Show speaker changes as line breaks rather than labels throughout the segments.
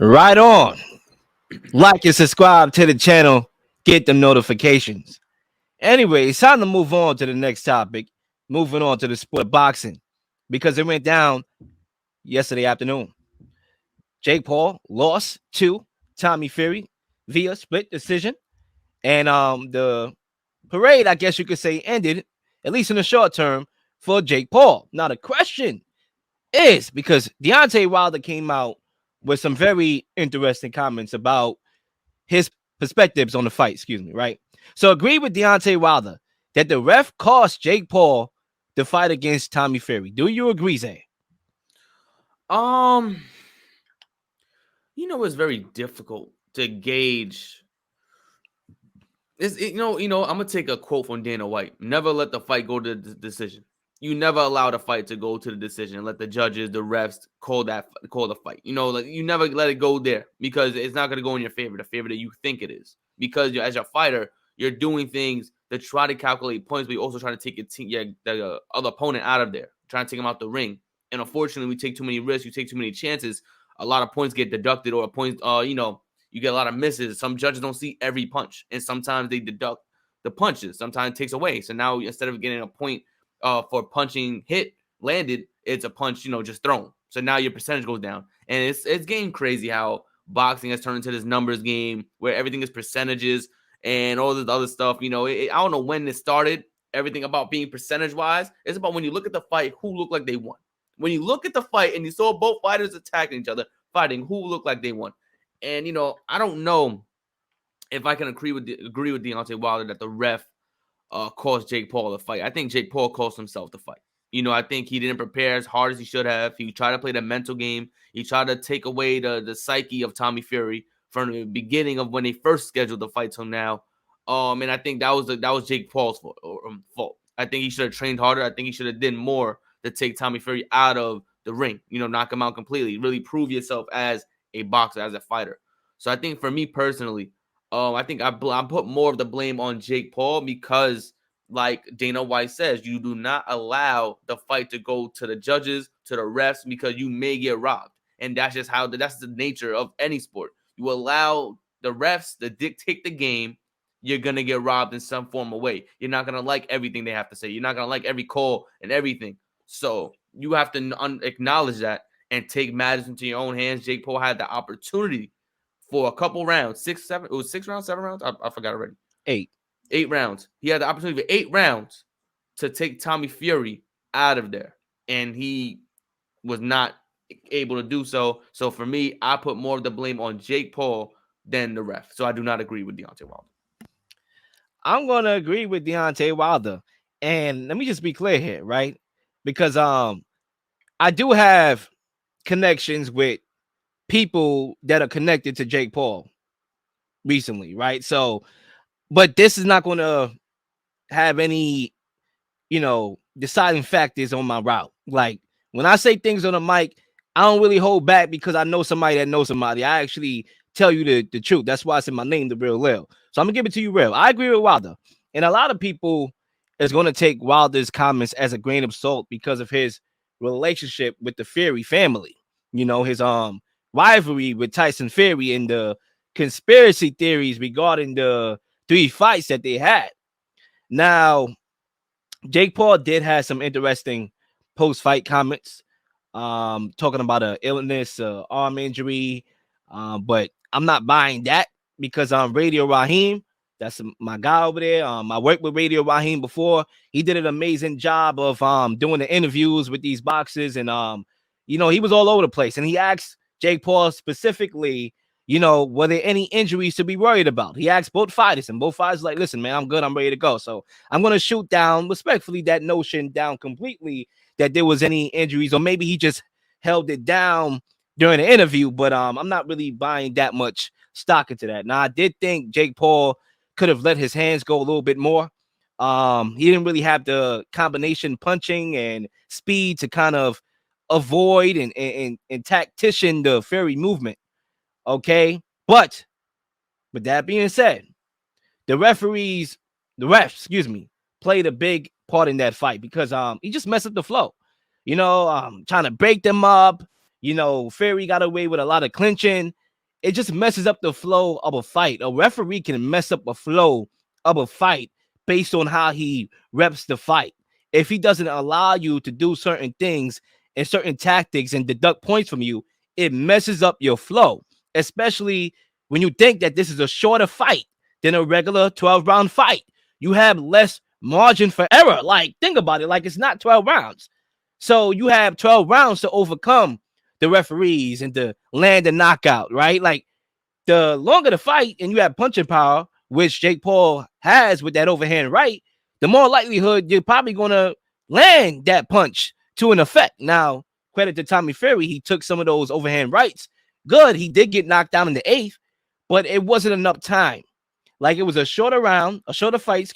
Right on. Like and subscribe to the channel. Get the notifications. Anyway, it's time to move on to the next topic. Moving on to the sport of boxing. Because it went down yesterday afternoon. Jake Paul lost to Tommy Fury via split decision. And the parade, I guess you could say, ended, at least in the short term, for Jake Paul. Now the question is, because Deontay Wilder came out with some very interesting comments about his perspectives on the fight, right? So agree with Deontay Wilder that the ref cost Jake Paul the fight against Tommy Fury. Do you agree, Zay?
Um, it's very difficult to gauge. I'm gonna take a quote from Dana White. Never let the fight go to the decision. You never allow the fight to go to the decision and let the judges, the refs call the fight. Like you never let it go there because it's not gonna go in your favor, the favor that you think it is. Because as a fighter, you're doing things to try to calculate points, but you're also trying to take the other opponent out of there, trying to take him out the ring. And unfortunately, we take too many risks, you take too many chances. A lot of points get deducted, or points, you get a lot of misses. Some judges don't see every punch, and sometimes they deduct the punches. Sometimes it takes away. So now instead of getting a point for punching hit landed, it's a punch, just thrown. So now your percentage goes down, and it's getting crazy how boxing has turned into this numbers game where everything is percentages and all this other stuff. I don't know when this started. Everything about being percentage wise, it's about when you look at the fight, who looked like they won. When you look at the fight and you saw both fighters attacking each other, fighting, who looked like they won. And I don't know if I can agree with Deontay Wilder that the ref caused Jake Paul the fight. I think Jake Paul caused himself the fight. I think he didn't prepare as hard as he should have. He tried to play the mental game. He tried to take away the psyche of Tommy Fury from the beginning of when they first scheduled the fight till now. And I think that was Jake Paul's fault. I think he should have trained harder. I think he should have done more to take Tommy Fury out of the ring. Knock him out completely. Really prove yourself as a boxer, as a fighter. So I think for me personally, I think I put more of the blame on Jake Paul because, like Dana White says, you do not allow the fight to go to the judges, to the refs, because you may get robbed. And that's just that's the nature of any sport. You allow the refs to dictate the game, you're going to get robbed in some form of way. You're not going to like everything they have to say. You're not going to like every call and everything. So you have to acknowledge that and take matters into your own hands. Jake Paul had the opportunity for a couple rounds, 6 rounds, 7 rounds. I forgot already. 8 rounds. He had the opportunity for 8 rounds to take Tommy Fury out of there, and he was not able to do so. So for me, I put more of the blame on Jake Paul than the ref. So I do not agree with Deontay Wilder.
I'm gonna agree with Deontay Wilder, and let me just be clear here, right? Because I do have connections with people that are connected to Jake Paul recently, right? So, but this is not going to have any, deciding factors on my route. Like when I say things on the mic, I don't really hold back because I know somebody that knows somebody. I actually tell you the truth. That's why I said my name, The Real Leel. So I'm gonna give it to you real. I agree with Wilder, and a lot of people is going to take Wilder's comments as a grain of salt because of his relationship with the Fury family. His rivalry with Tyson Fury and the conspiracy theories regarding the 3 fights that they had. Now, Jake Paul did have some interesting post-fight comments, talking about an illness, arm injury, but I'm not buying that because Radio Raheem, that's my guy over there. I worked with Radio Raheem before. He did an amazing job of doing the interviews with these boxers, and he was all over the place. And he asked Jake Paul specifically, were there any injuries to be worried about? He asked both fighters, and both fighters like, listen, man, I'm good. I'm ready to go. So I'm going to shoot down, respectfully, that notion down completely that there was any injuries, or maybe he just held it down during the interview. But I'm not really buying that much stock into that. Now, I did think Jake Paul could have let his hands go a little bit more. He didn't really have the combination punching and speed to kind of avoid and tactician the Fury movement. Okay, but with that being said, the refs, played a big part in that fight because he just messed up the flow. Trying to break them up. Fury got away with a lot of clinching, it just messes up the flow of a fight. A referee can mess up a flow of a fight based on how he reps the fight. If he doesn't allow you to do certain things and certain tactics and deduct points from you, it messes up your flow, especially when you think that this is a shorter fight than a regular 12-round fight. You have less margin for error. Like, think about it. Like, it's not 12 rounds. So you have 12 rounds to overcome the referees and to land a knockout, right? Like, the longer the fight and you have punching power, which Jake Paul has with that overhand right, the more likelihood you're probably going to land that punch to an effect. Now, credit to Tommy Fury, he took some of those overhand rights. Good, he did get knocked down in the eighth, but it wasn't enough time. Like, it was a shorter round, a shorter fight,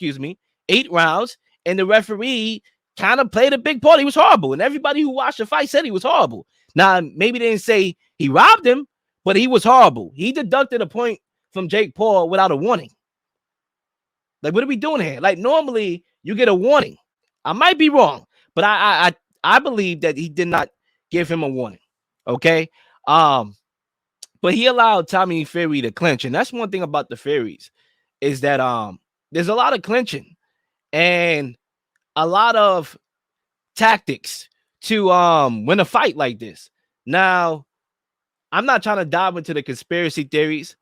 8 rounds, and the referee kind of played a big part. He was horrible, and everybody who watched the fight said he was horrible. Now, maybe they didn't say he robbed him, but he was horrible. He deducted a point from Jake Paul without a warning. Like, what are we doing here? Like, normally you get a warning. I might be wrong, but I believe that he did not give him a warning. Okay. But he allowed Tommy Fury to clinch. And that's one thing about the Furies is that there's a lot of clinching and a lot of tactics to win a fight like this. Now, I'm not trying to dive into the conspiracy theories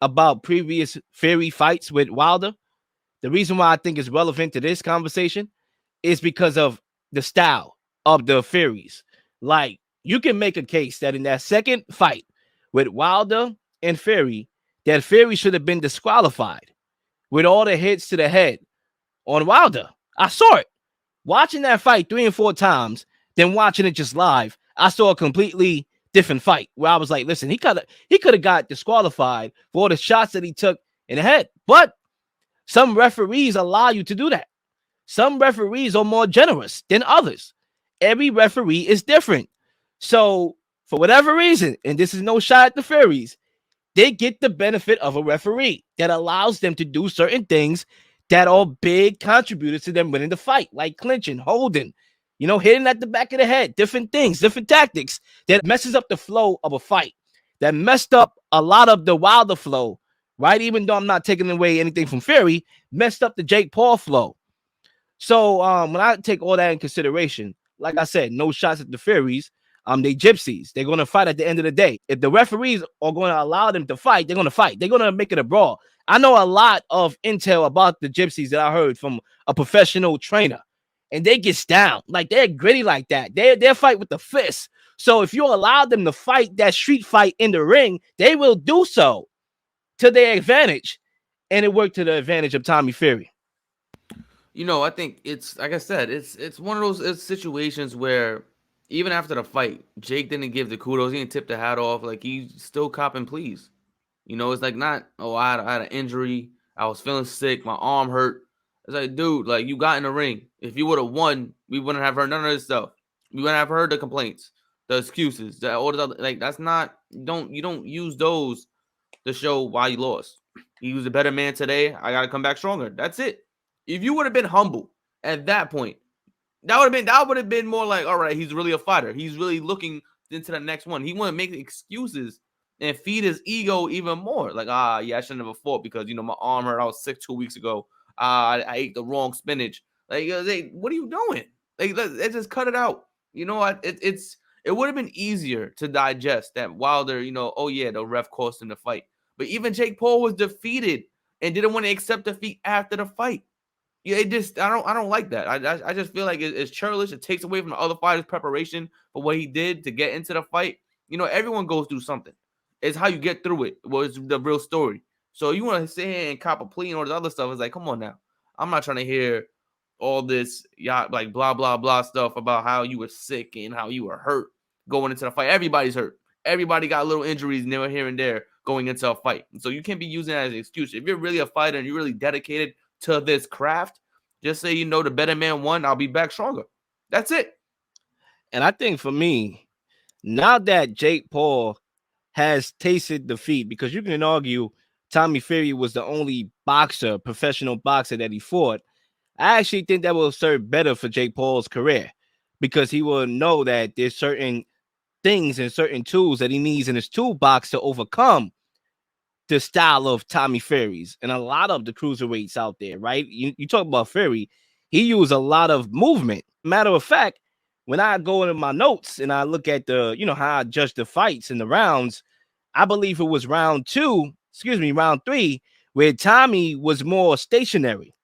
about previous Fury fights with Wilder. The reason why I think it's relevant to this conversation is because of the style of the Furies. Like, you can make a case that in that second fight with Wilder and Fury, that Fury should have been disqualified with all the hits to the head on Wilder. I saw it. Watching that fight 3 and 4 times, then watching it just live, I saw a completely different fight where I was like, listen, he could have got disqualified for all the shots that he took in the head. But some referees allow you to do that. Some referees are more generous than others. Every referee is different. So, for whatever reason, and this is no shot at the Furies, they get the benefit of a referee that allows them to do certain things that are big contributors to them winning the fight, like clinching, holding, hitting at the back of the head, different things, different tactics that messes up the flow of a fight, that messed up a lot of the Wilder flow, right? Even though I'm not taking away anything from Fury, messed up the Jake Paul flow. So when I take all that in consideration, like I said, no shots at the Furies. They gypsies. They're going to fight at the end of the day. If the referees are going to allow them to fight, they're going to fight. They're going to make it a brawl. I know a lot of intel about the gypsies that I heard from a professional trainer, and they get down. Like, they're gritty like that. They'll fight with the fist. So if you allow them to fight that street fight in the ring, they will do so to their advantage. And it worked to the advantage of Tommy Fury.
I think it's like I said, it's one of those situations where even after the fight, Jake didn't give the kudos. He didn't tip the hat off. Like, he's still copping pleas. It's like, not, oh, I had an injury. I was feeling sick. My arm hurt. It's like, dude, like, you got in the ring. If you would have won, we wouldn't have heard none of this stuff. We wouldn't have heard the complaints, the excuses, all the other, like, that's not, you don't use those to show why you lost. He was a better man today. I got to come back stronger. That's it. If you would have been humble at that point, that would have been more like, all right, he's really a fighter. He's really looking into the next one. He wouldn't make excuses and feed his ego even more. Like, yeah, I shouldn't have fought because, my arm hurt. I was sick 2 weeks ago. I ate the wrong spinach. Like, what are you doing? Like, let's just cut it out. It would have been easier to digest that Wilder, oh yeah, the ref cost him the fight. But even Jake Paul was defeated and didn't want to accept defeat after the fight. Yeah, I don't like that. I just feel like it's churlish. It takes away from the other fighters' preparation for what he did to get into the fight. Everyone goes through something. It's how you get through it. Well, it's the real story. So you want to sit here and cop a plea and all this other stuff. It's like, come on now. I'm not trying to hear all this, like, blah, blah, blah stuff about how you were sick and how you were hurt going into the fight. Everybody's hurt. Everybody got little injuries here and there going into a fight. So you can't be using that as an excuse. If you're really a fighter and you're really dedicated to this craft, just say, the better man won. I'll be back stronger. That's it.
And I think for me, now that Jake Paul has tasted defeat, because you can argue Tommy Fury was the only professional boxer that he fought, I actually think that will serve better for Jake Paul's career because he will know that there's certain things and certain tools that he needs in his toolbox to overcome the style of Tommy Fury's and a lot of the cruiserweights out there, right? You talk about Fury, he used a lot of movement. Matter of fact, when I go into my notes and I look at the, how I judge the fights and the rounds, I believe it was round 3, where Tommy was more stationary,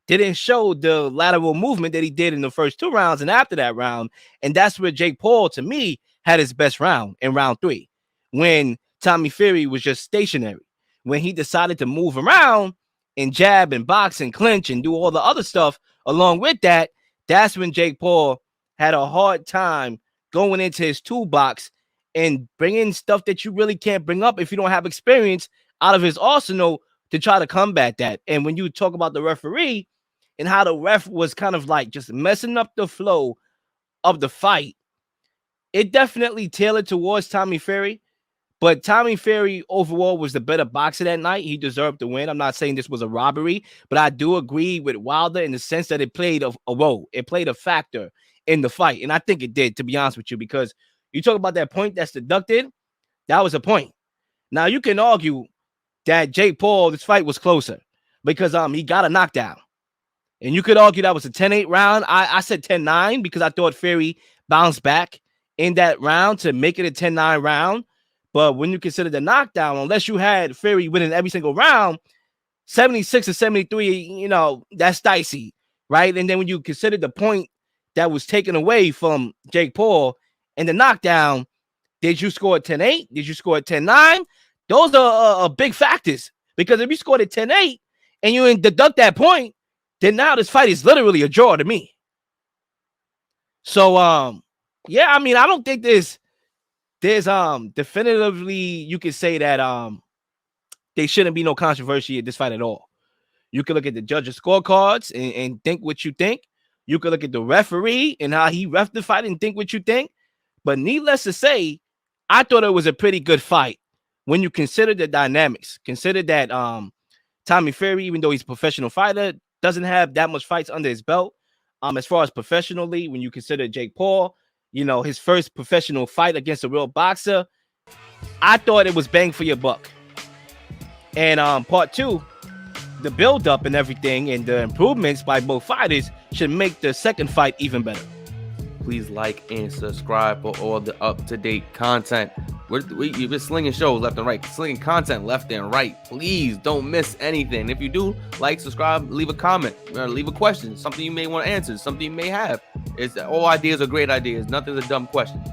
didn't show the lateral movement that he did in the first 2 rounds and after that round. And that's where Jake Paul, to me, had his best round in round 3, when Tommy Fury was just stationary. When he decided to move around and jab and box and clinch and do all the other stuff along with that, that's when Jake Paul had a hard time going into his toolbox and bringing stuff that you really can't bring up if you don't have experience out of his arsenal to try to combat that. And when you talk about the referee and how the ref was kind of like just messing up the flow of the fight, it definitely tailored towards Tommy Fury. But Tommy Fury overall was the better boxer that night. He deserved to win. I'm not saying this was a robbery, but I do agree with Wilder in the sense that it played a role. It played a factor in the fight. And I think it did, to be honest with you, because you talk about that point that's deducted. That was a point. Now, you can argue that Jake Paul, this fight was closer because he got a knockdown. And you could argue that was a 10-8 round. I said 10-9 because I thought Fury bounced back in that round to make it a 10-9 round. But when you consider the knockdown, unless you had Fury winning every single round, 76 or 73, that's dicey, right? And then when you consider the point that was taken away from Jake Paul and the knockdown, did you score at 10-8? Did you score at 10-9? Those are big factors, because if you scored at 10-8 and you deduct that point, then now this fight is literally a draw to me. So, yeah, I mean, I don't think there's definitively you can say that there shouldn't be no controversy at this fight at all. You can look at the judges' scorecards and think what you think. You can look at the referee and how he ref the fight and think what you think. But needless to say, I thought it was a pretty good fight when you consider the dynamics. Consider that Tommy Fury, even though he's a professional fighter, doesn't have that much fights under his belt. As far as professionally, when you consider Jake Paul, his first professional fight against a real boxer, I thought it was bang for your buck. And part 2, the build-up and everything and the improvements by both fighters should make the second fight even better.
Please like and subscribe for all the up-to-date content. We've been slinging shows left and right, slinging content left and right. Please don't miss anything. If you do, like, subscribe, leave a comment, leave a question, something you may want to answer, something you may have. All ideas are great ideas. Nothing's a dumb question.